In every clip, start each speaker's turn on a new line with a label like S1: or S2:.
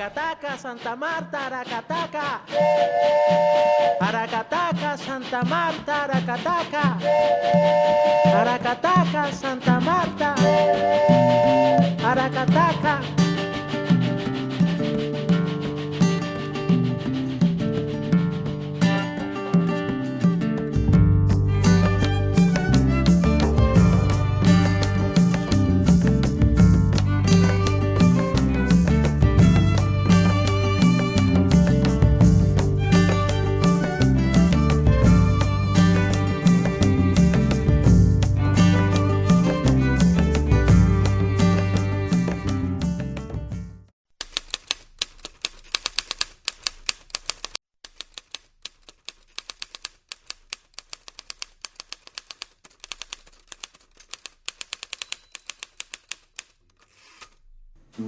S1: Aracataca, Santa Marta, Aracataca. Aracataca, Santa Marta, Aracataca. Aracataca, Santa Marta, Aracataca.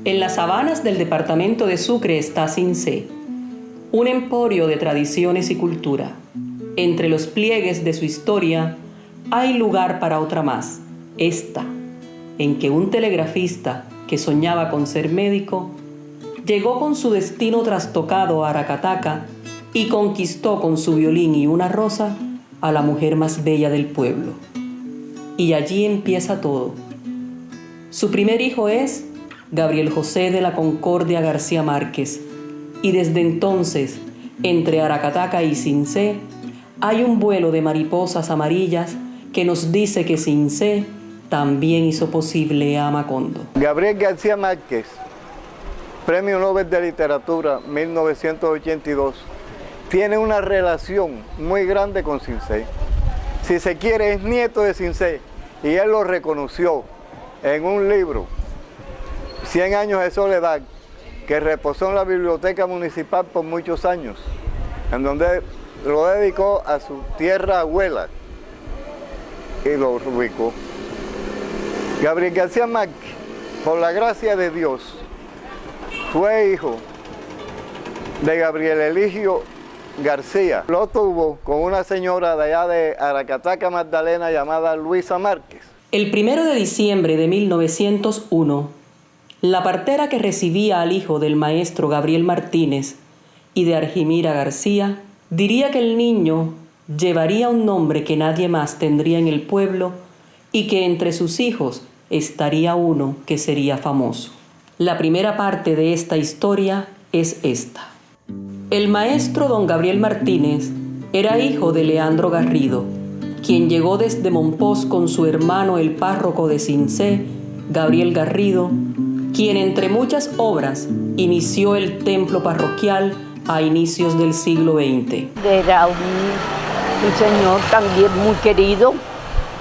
S2: En las sabanas del departamento de Sucre está Cincé, un emporio de tradiciones y cultura. Entre los pliegues de su historia hay lugar para otra más, esta, en que un telegrafista que soñaba con ser médico llegó con su destino trastocado a Aracataca y conquistó con su violín y una rosa a la mujer más bella del pueblo. Y allí empieza todo. Su primer hijo es Gabriel José de la Concordia García Márquez, y desde entonces, entre Aracataca y Cincé, hay un vuelo de mariposas amarillas que nos dice que Cincé también hizo posible a Macondo.
S3: Gabriel García Márquez, Premio Nobel de Literatura 1982, tiene una relación muy grande con Cincé. Si se quiere, es nieto de Cincé, y él lo reconoció en un libro, 100 años de soledad, que reposó en la biblioteca municipal por muchos años, en donde lo dedicó a su tierra abuela y lo ubicó. Gabriel García Márquez, por la gracia de Dios, fue hijo de Gabriel Eligio García. Lo tuvo con una señora de allá de Aracataca, Magdalena, llamada Luisa Márquez.
S2: El 1 de diciembre de 1901, la partera que recibía al hijo del maestro Gabriel Martínez y de Argimira García diría que el niño llevaría un nombre que nadie más tendría en el pueblo y que entre sus hijos estaría uno que sería famoso. La primera parte de esta historia es esta. El maestro don Gabriel Martínez era hijo de Leandro Garrido, quien llegó desde Monpós con su hermano el párroco de Cincé, Gabriel Garrido, quien entre muchas obras inició el templo parroquial a inicios del siglo XX.
S4: Era un señor también muy querido,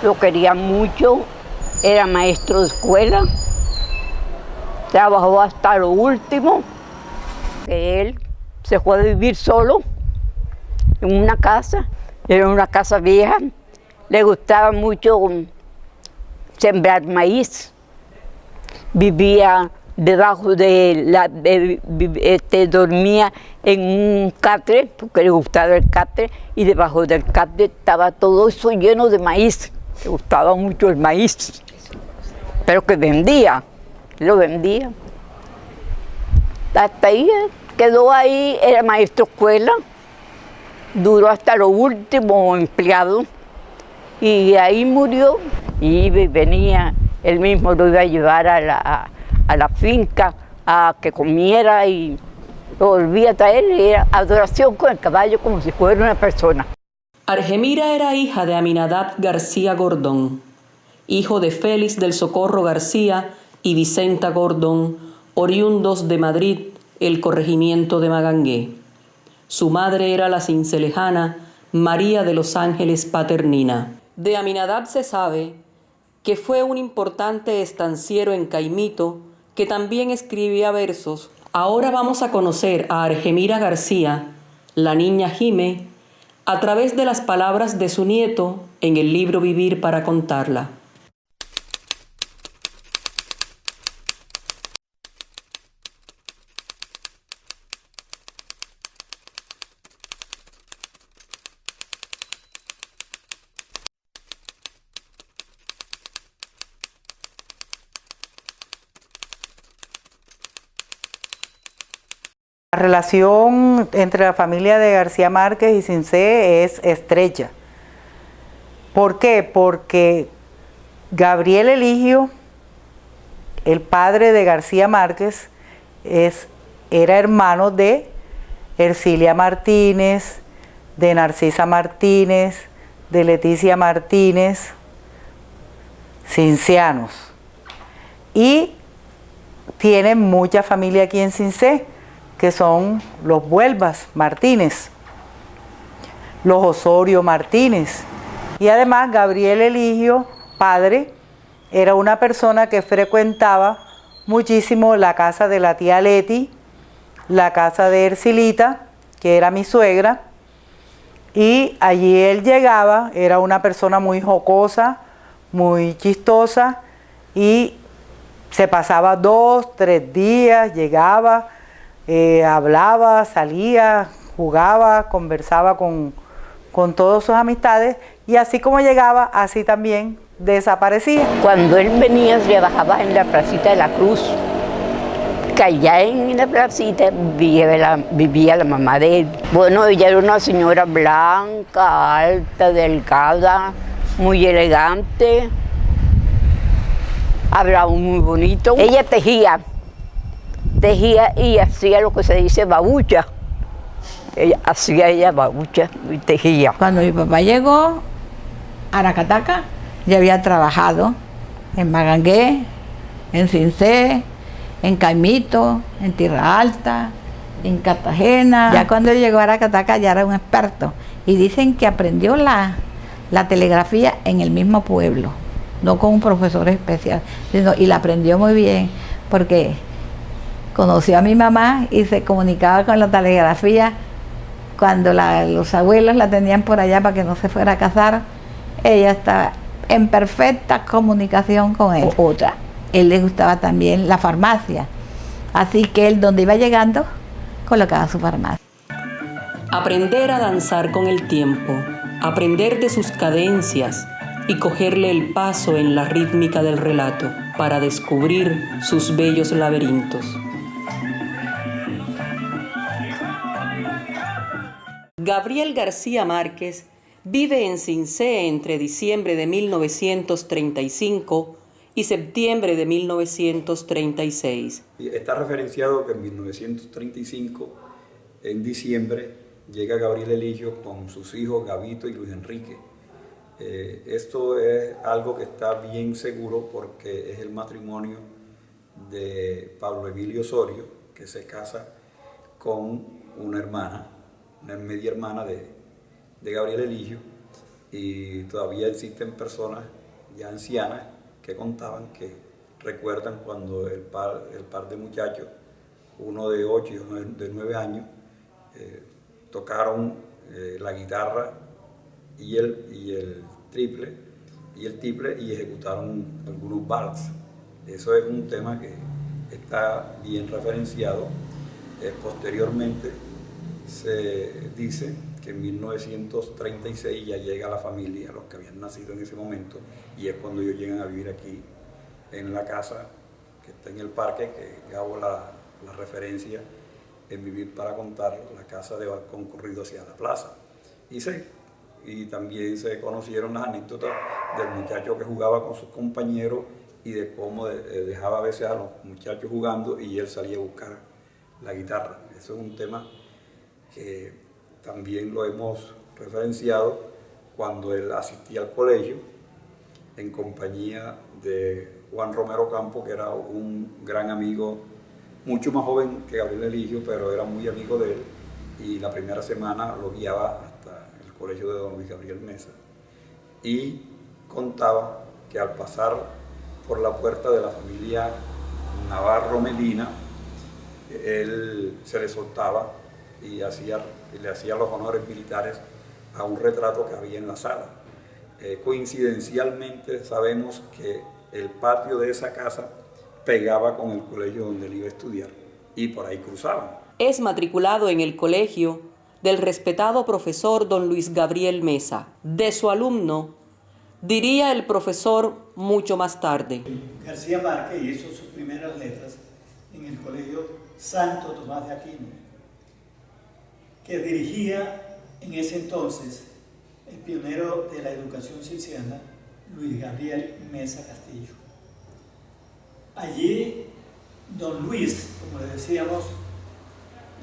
S4: lo quería mucho, era maestro de escuela, trabajó hasta lo último, que él se fue a vivir solo en una casa, era una casa vieja, le gustaba mucho sembrar maíz. Vivía debajo dormía en un catre, porque le gustaba el catre, y debajo del catre estaba todo eso lleno de maíz. Le gustaba mucho el maíz, pero que vendía, lo vendía. Hasta ahí quedó ahí, era maestro de escuela, duró hasta lo último empleado, y ahí murió, y venía. Él mismo lo iba a llevar a la finca a que comiera y lo volvía a traer, y era adoración con el caballo como si fuera una persona.
S2: Argemira era hija de Aminadab García Gordón, hijo de Félix del Socorro García y Vicenta Gordón, oriundos de Madrid, el corregimiento de Magangué. Su madre era la cincelejana María de los Ángeles Paternina. De Aminadab se sabe que fue un importante estanciero en Caimito, que también escribía versos. Ahora vamos a conocer a Argemira García, la niña Jime, a través de las palabras de su nieto en el libro Vivir para contarla.
S5: relación entre la familia de García Márquez y Sincé es estrecha. ¿Por qué? Porque Gabriel Eligio, el padre de García Márquez, era hermano de Ercilia Martínez, de Narcisa Martínez, de Leticia Martínez, cincianos. Y tienen mucha familia aquí en Sincé, que son los Vuelvas Martínez, los Osorio Martínez. Y además Gabriel Eligio, padre, era una persona que frecuentaba muchísimo la casa de la tía Leti, la casa de Ercilita, que era mi suegra, y allí él llegaba, era una persona muy jocosa, muy chistosa, y se pasaba 2, 3 días, llegaba, hablaba, salía, jugaba, conversaba con todas sus amistades, y así como llegaba, así también desaparecía.
S4: Cuando él venía, trabajaba en la placita de la Cruz, que allá en la placita vivía la mamá de él. Bueno, ella era una señora blanca, alta, delgada, muy elegante, hablaba muy bonito. Ella tejía y hacía lo que se dice babucha. Ella babucha y tejía.
S6: Cuando mi papá llegó a Aracataca, ya había trabajado en Magangué, en Sincé, en Caimito, en Tierra Alta, en Cartagena. Ya cuando él llegó a Aracataca ya era un experto. Y dicen que aprendió la telegrafía en el mismo pueblo, no con un profesor especial, y la aprendió muy bien, porque conoció a mi mamá y se comunicaba con la telegrafía cuando los abuelos la tenían por allá para que no se fuera a casar. Ella estaba en perfecta comunicación con él. Otra, él le gustaba también la farmacia, así que él donde iba llegando colocaba su farmacia.
S2: Aprender a danzar con el tiempo, aprender de sus cadencias y cogerle el paso en la rítmica del relato para descubrir sus bellos laberintos. Gabriel García Márquez vive en Sincé entre diciembre de 1935 y septiembre de 1936.
S7: Está referenciado que en 1935, en diciembre, llega Gabriel Eligio con sus hijos Gabito y Luis Enrique. Esto es algo que está bien seguro porque es el matrimonio de Pablo Emilio Osorio, que se casa con una hermana, una media hermana de Gabriel Eligio, y todavía existen personas ya ancianas que contaban que recuerdan cuando el par de muchachos, uno de 8 y uno de 9 años, tocaron la guitarra y el triple y ejecutaron algunos vals. Eso es un tema que está bien referenciado. Posteriormente se dice que en 1936 ya llega la familia, los que habían nacido en ese momento, y es cuando ellos llegan a vivir aquí en la casa que está en el parque, que hago la referencia en Vivir para Contarlo, la casa de balcón corrido hacia la plaza. Y también se conocieron las anécdotas del muchacho que jugaba con sus compañeros y de cómo dejaba a veces a los muchachos jugando y él salía a buscar la guitarra. Eso es un tema que también lo hemos referenciado cuando él asistía al colegio en compañía de Juan Romero Campo, que era un gran amigo, mucho más joven que Gabriel Eligio, pero era muy amigo de él, y la primera semana lo guiaba hasta el colegio de don Luis Gabriel Mesa. Y contaba que al pasar por la puerta de la familia Navarro Medina, él se le soltaba y le hacía los honores militares a un retrato que había en la sala. Coincidencialmente sabemos que el patio de esa casa pegaba con el colegio donde él iba a estudiar y por ahí cruzaban.
S2: Es matriculado en el colegio del respetado profesor don Luis Gabriel Mesa. De su alumno, diría el profesor mucho más tarde.
S8: García Márquez hizo sus primeras letras en el colegio Santo Tomás de Aquino, que dirigía en ese entonces el pionero de la educación cinciana, Luis Gabriel Mesa Castillo. Allí, don Luis, como le decíamos,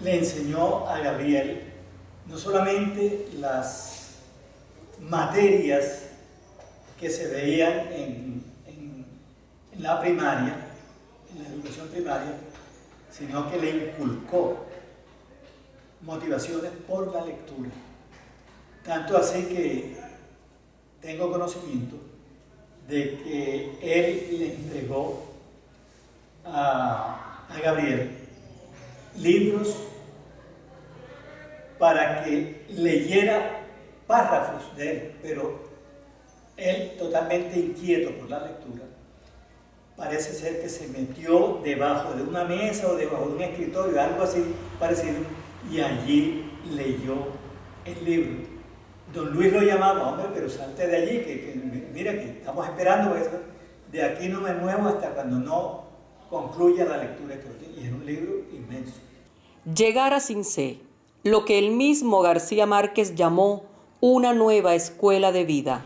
S8: le enseñó a Gabriel no solamente las materias que se veían en la primaria, en la educación primaria, sino que le inculcó motivaciones por la lectura. Tanto así que tengo conocimiento de que él le entregó a Gabriel libros para que leyera párrafos de él, pero él, totalmente inquieto por la lectura, parece ser que se metió debajo de una mesa o debajo de un escritorio, algo así parecido, y allí leyó el libro. Don Luis lo llamaba: hombre, pero salte de allí, que mira que estamos esperando eso. De aquí no me muevo hasta cuando no concluya la lectura. Y era un libro inmenso.
S2: Llegar a Cincé, lo que el mismo García Márquez llamó una nueva escuela de vida.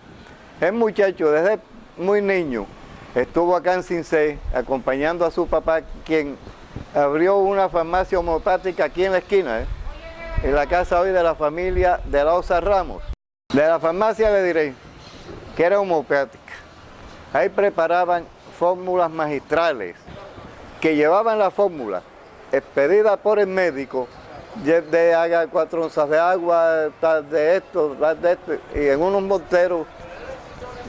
S3: El muchacho desde muy niño estuvo acá en Cincé acompañando a su papá, quien abrió una farmacia homeopática aquí en la esquina, en la casa hoy de la familia de la Osa Ramos. De la farmacia le diré que era homeopática. Ahí preparaban fórmulas magistrales, que llevaban la fórmula expedida por el médico, de haga 4 onzas de agua, tal de esto, y en unos morteros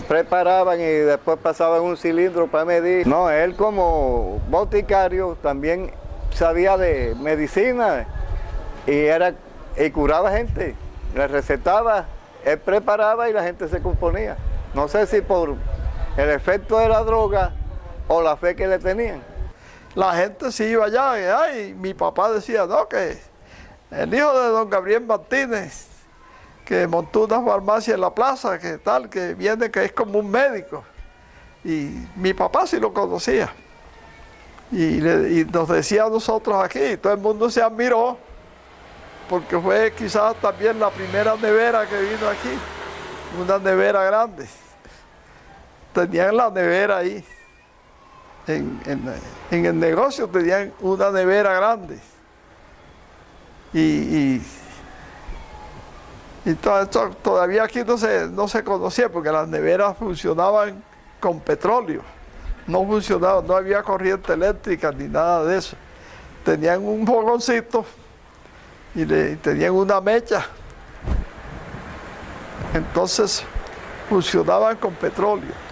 S3: preparaban y después pasaban un cilindro para medir. No, él como boticario también sabía de medicina y curaba gente, le recetaba, él preparaba y la gente se componía. No sé si por el efecto de la droga o la fe que le tenían.
S9: La gente se iba allá y mi papá decía, no, que el hijo de don Gabriel Martínez, que montó una farmacia en la plaza, que tal, que viene, que es como un médico. Y mi papá sí lo conocía. Y nos decía a nosotros aquí, y todo el mundo se admiró, porque fue quizás también la primera nevera que vino aquí, una nevera grande. Tenían la nevera ahí, en el negocio tenían una nevera grande. Y todo esto todavía aquí no se conocía, porque las neveras funcionaban con petróleo, no funcionaban, no había corriente eléctrica ni nada de eso. Tenían un fogoncito y tenían una mecha, entonces funcionaban con petróleo.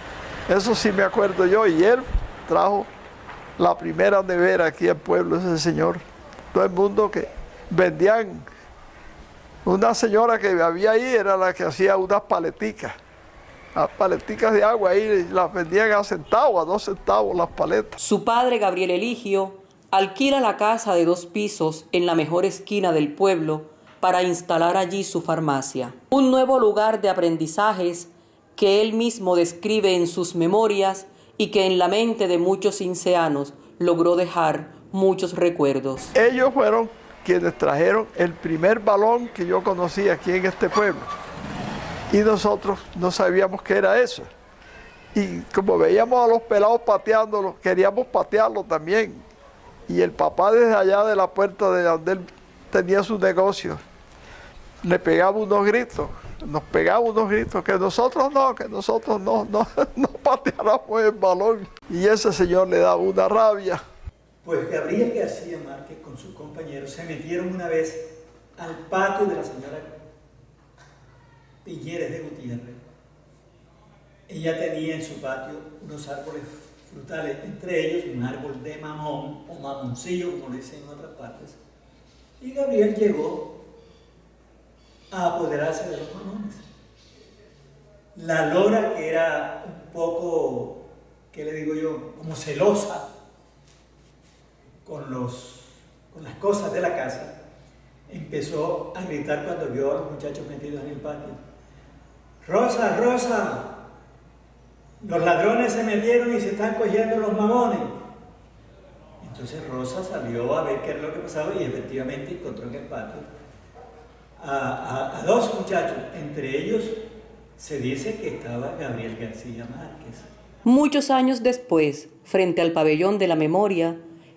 S9: Eso sí me acuerdo yo, y él trajo la primera nevera aquí al pueblo, ese señor. Todo el mundo que vendían, una señora que había ahí era la que hacía unas paleticas de agua, ahí las vendían a centavos, a 2 centavos las paletas.
S2: Su padre, Gabriel Eligio, alquila la casa de 2 pisos en la mejor esquina del pueblo para instalar allí su farmacia. Un nuevo lugar de aprendizajes que él mismo describe en sus memorias y que en la mente de muchos cinceanos logró dejar muchos recuerdos.
S9: Ellos fueron quienes trajeron el primer balón que yo conocí aquí en este pueblo. Y nosotros no sabíamos qué era eso. Y como veíamos a los pelados pateándolo, queríamos patearlo también. Y el papá desde allá de la puerta de donde él tenía su negocio, le pegaba unos gritos, nos pegaba unos gritos, que nosotros no pateáramos el balón. Y ese señor le daba una rabia.
S8: Pues Gabriel García Márquez con sus compañeros se metieron una vez al patio de la señora Piñeres de Gutiérrez. Ella tenía en su patio unos árboles frutales, entre ellos un árbol de mamón o mamoncillo, como le dicen en otras partes. Y Gabriel llegó a apoderarse de los mamones. La lora, que era un poco, ¿qué le digo yo?, como celosa con las cosas de la casa, empezó a gritar cuando vio a los muchachos metidos en el patio. ¡Rosa, Rosa! Los ladrones se metieron y se están cogiendo los mamones. Entonces Rosa salió a ver qué era lo que pasaba y efectivamente encontró en el patio a dos muchachos, entre ellos se dice que estaba Gabriel García Márquez.
S2: Muchos años después, frente al pabellón de la memoria,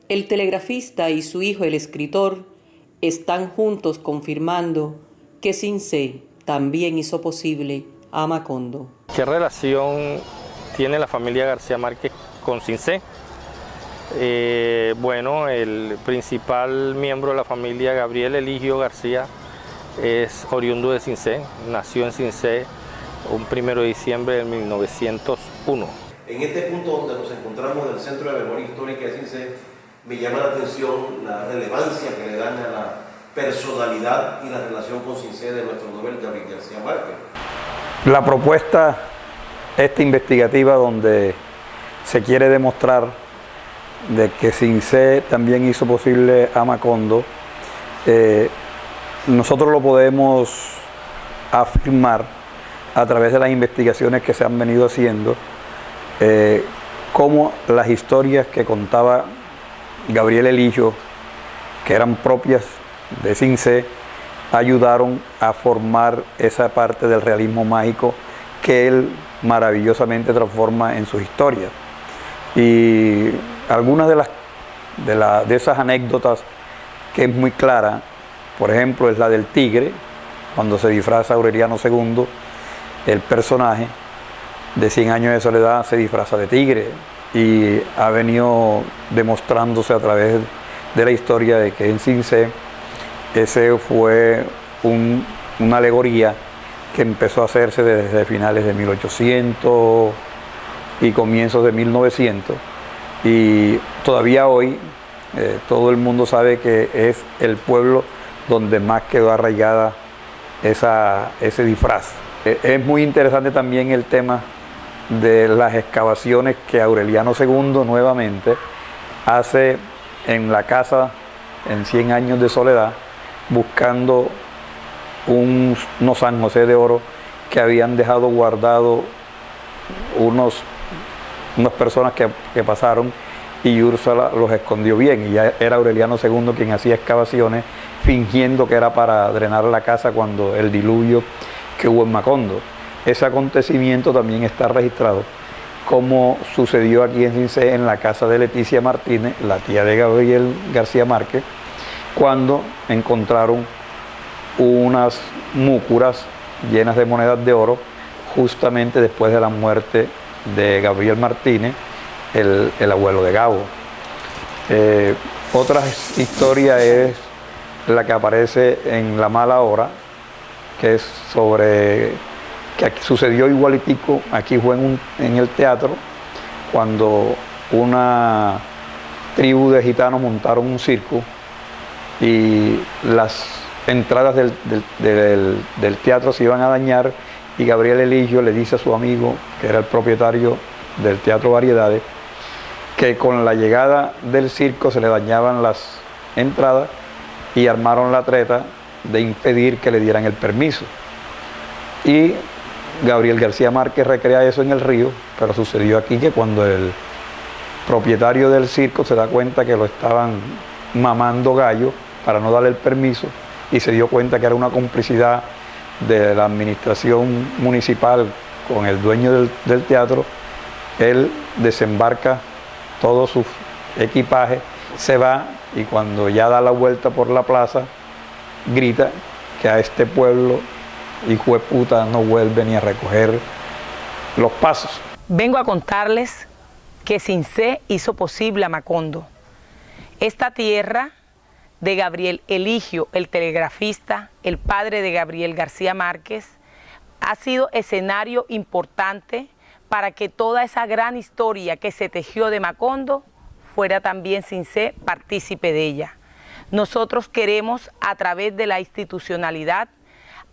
S2: el telegrafista y su hijo, el escritor, están juntos confirmando que Cincé también hizo posible a Macondo.
S10: ¿Qué relación tiene la familia García Márquez con Cincé? Bueno, el principal miembro de la familia, Gabriel Eligio García, es oriundo de Cincé, nació en Cincé un 1 de diciembre de 1901.
S11: En este punto donde nos encontramos del Centro de Memoria Histórica de Cincé, me llama la atención la relevancia que le dan a la personalidad y la relación con Cincé de nuestro Nobel Gabriel García Márquez.
S12: La propuesta investigativa donde se quiere demostrar de que Cincé también hizo posible a Macondo, nosotros lo podemos afirmar a través de las investigaciones que se han venido haciendo, cómo las historias que contaba Gabriel Eligio, que eran propias de Cincé, ayudaron a formar esa parte del realismo mágico que él maravillosamente transforma en sus historias. Y algunas de esas anécdotas que es muy clara, por ejemplo, es la del tigre, cuando se disfraza Aureliano II, el personaje de 100 años de soledad se disfraza de tigre y ha venido demostrándose a través de la historia de que en Cincé ese fue una alegoría que empezó a hacerse desde finales de 1800 y comienzos de 1900, y todavía hoy todo el mundo sabe que es el pueblo donde más quedó arraigada ese disfraz. Es muy interesante también el tema de las excavaciones que Aureliano II nuevamente hace en la casa en 100 años de soledad, buscando unos San José de oro que habían dejado guardado unas personas que pasaron, y Úrsula los escondió bien, y ya era Aureliano II quien hacía excavaciones fingiendo que era para drenar la casa cuando el diluvio que hubo en Macondo. Ese acontecimiento también está registrado, como sucedió aquí en Cincé en la casa de Leticia Martínez, la tía de Gabriel García Márquez, cuando encontraron unas múcuras llenas de monedas de oro justamente después de la muerte de Gabriel Martínez, el abuelo de Gabo. Otra historia es la que aparece en La Mala Hora, que es sobre que aquí sucedió igualitico, aquí fue en el teatro, cuando una tribu de gitanos montaron un circo y las entradas del teatro se iban a dañar, y Gabriel Eligio le dice a su amigo, que era el propietario del Teatro Variedades, que con la llegada del circo se le dañaban las entradas, y armaron la treta de impedir que le dieran el permiso. Y Gabriel García Márquez recrea eso en el río, pero sucedió aquí que cuando el propietario del circo se da cuenta que lo estaban mamando gallo para no darle el permiso, y se dio cuenta que era una complicidad de la administración municipal con el dueño del teatro, él desembarca todo su equipaje, se va, y cuando ya da la vuelta por la plaza, grita que a este pueblo, hijo de puta, no vuelve ni a recoger los pasos.
S13: Vengo a contarles que Cincé hizo posible a Macondo. Esta tierra de Gabriel Eligio, el telegrafista, el padre de Gabriel García Márquez, ha sido escenario importante para que toda esa gran historia que se tejió de Macondo fuera también Cincé partícipe de ella. Nosotros queremos, a través de la institucionalidad,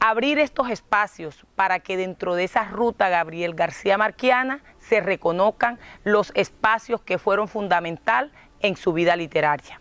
S13: abrir estos espacios para que dentro de esa ruta Gabriel García Marquiana se reconozcan los espacios que fueron fundamental en su vida literaria.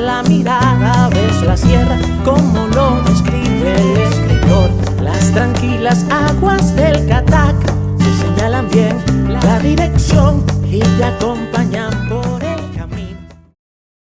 S1: la mirada ves la sierra como lo describe el escritor. Las tranquilas aguas del Cataca te señalan bien la dirección y te acompañan por el